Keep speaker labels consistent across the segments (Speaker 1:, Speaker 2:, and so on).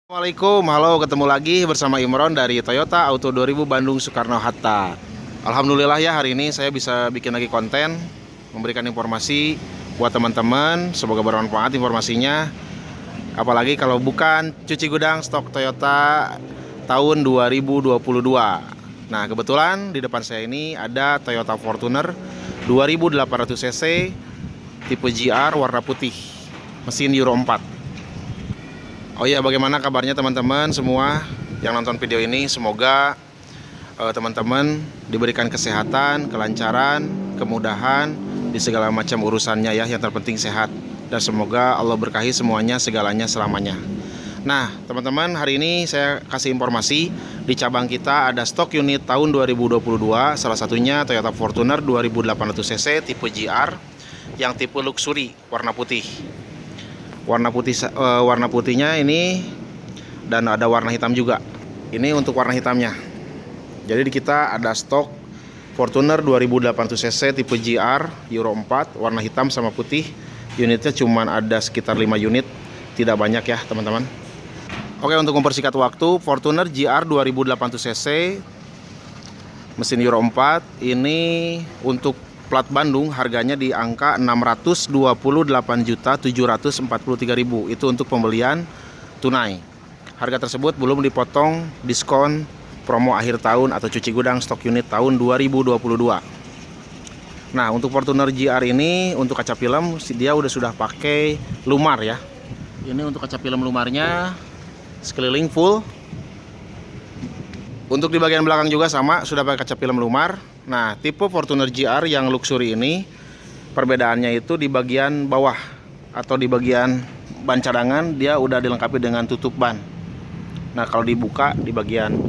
Speaker 1: Assalamualaikum, halo, ketemu lagi bersama Imron dari Toyota Auto 2000 Bandung Soekarno-Hatta. Alhamdulillah ya, hari ini saya bisa bikin lagi konten, memberikan informasi buat teman-teman. Semoga bermanfaat informasinya. Apalagi kalau bukan cuci gudang stok Toyota tahun 2022. Nah, kebetulan di depan saya ini ada Toyota Fortuner 2800 cc tipe GR warna putih, mesin Euro 4. Oh iya, bagaimana kabarnya teman-teman semua yang nonton video ini? Semoga teman-teman diberikan kesehatan, kelancaran, kemudahan di segala macam urusannya ya. Yang terpenting sehat, dan semoga Allah berkahi semuanya, segalanya, selamanya. Nah teman-teman, hari ini saya kasih informasi di cabang kita ada stok unit tahun 2022. Salah satunya Toyota Fortuner 2800 cc tipe GR yang tipe luxury warna putih. Warna putihnya ini, dan ada warna hitam juga. Ini untuk warna hitamnya. Jadi di kita ada stok Fortuner 2800 cc tipe GR Euro 4 warna hitam sama putih. Unitnya cuma ada sekitar 5 unit, tidak banyak ya teman-teman. Oke, untuk mempersingkat waktu, Fortuner GR 2800 cc mesin Euro 4 ini untuk plat Bandung harganya di angka 628.743.000. Itu untuk pembelian tunai. Harga tersebut belum dipotong diskon promo akhir tahun atau cuci gudang stok unit tahun 2022. Nah, untuk Fortuner GR ini untuk kaca film dia sudah pakai lumar ya. Ini untuk kaca film lumarnya sekeliling full. Untuk di bagian belakang juga sama, sudah pakai kaca film lumar. Nah, tipe Fortuner GR yang luxury ini perbedaannya itu di bagian bawah atau di bagian ban cadangan dia udah dilengkapi dengan tutup ban. Nah, kalau dibuka di bagian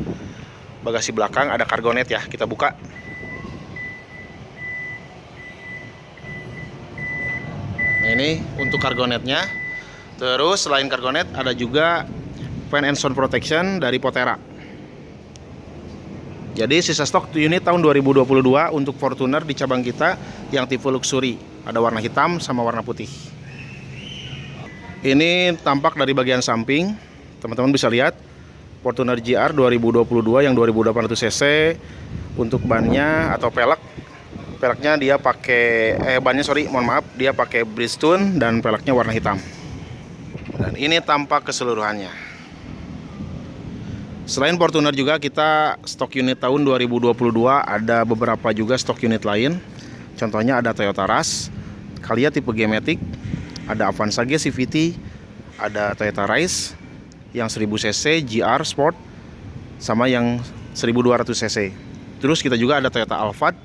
Speaker 1: bagasi belakang ada kargonet ya, kita buka. Nah, ini untuk kargonetnya. Terus selain kargonet ada juga fan and sound protection dari Potera. Jadi sisa stok unit tahun 2022 untuk Fortuner di cabang kita yang tipe luxury. Ada warna hitam sama warna putih. Ini tampak dari bagian samping. Teman-teman bisa lihat Fortuner GR 2022 yang 2800 cc. Untuk bannya atau peleknya dia pakai dia pakai Bridgestone dan peleknya warna hitam. Dan ini tampak keseluruhannya. Selain Fortuner juga kita stok unit tahun 2022 ada beberapa juga stok unit lain. Contohnya ada Toyota Rush, Calya tipe G-Matic, ada Avanza G CVT, ada Toyota Rise yang 1000 cc GR Sport sama yang 1200 cc. Terus kita juga ada Toyota Alphard,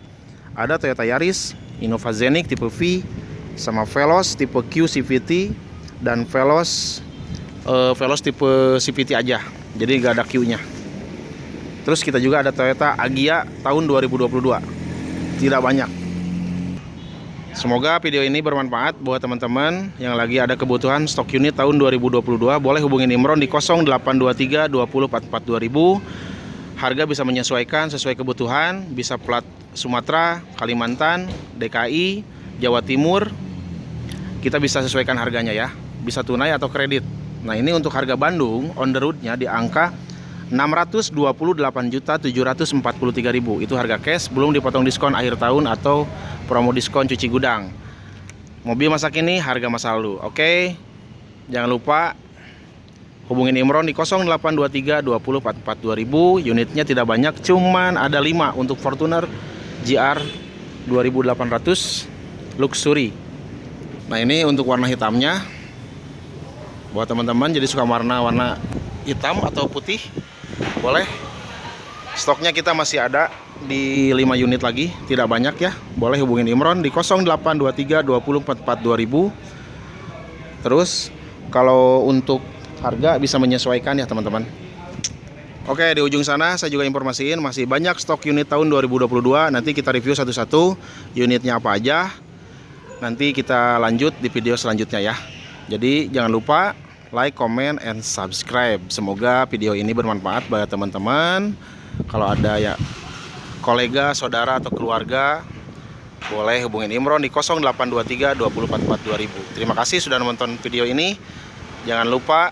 Speaker 1: ada Toyota Yaris, Innova Zenix tipe V, sama Veloz tipe Q CVT dan Veloz tipe CVT aja. Jadi nggak ada Q-nya. Terus kita juga ada Toyota Agya tahun 2022. Tidak banyak. Semoga video ini bermanfaat buat teman-teman yang lagi ada kebutuhan stok unit tahun 2022. Boleh hubungin Imron di 0823 20 44 2000. Harga bisa menyesuaikan sesuai kebutuhan. Bisa plat Sumatera, Kalimantan, DKI, Jawa Timur. Kita bisa sesuaikan harganya ya. Bisa tunai atau kredit. Nah, ini untuk harga Bandung on the road-nya di angka 628.743.000. Itu harga cash, belum dipotong diskon akhir tahun atau promo diskon cuci gudang. Mobil masa kini, harga masa lalu. Oke. Jangan lupa hubungin Imron di 0823 20 44 2000. Unitnya tidak banyak, cuman ada 5 untuk Fortuner GR 2800 luxury. Nah, ini untuk warna hitamnya. Buat teman-teman jadi suka warna hitam atau putih, boleh. Stoknya kita masih ada di 5 unit lagi, tidak banyak ya. Boleh hubungin Imron di 0823 20 44 2000. Terus kalau untuk harga bisa menyesuaikan ya teman-teman. Oke, di ujung sana saya juga informasiin masih banyak stok unit tahun 2022. Nanti kita review satu-satu unitnya apa aja. Nanti kita lanjut di video selanjutnya ya. Jadi jangan lupa like, comment, and subscribe. Semoga video ini bermanfaat bagi teman-teman. Kalau ada ya kolega, saudara, atau keluarga, boleh hubungin Imron di 0823 20 44 2000. Terima kasih sudah menonton video ini. Jangan lupa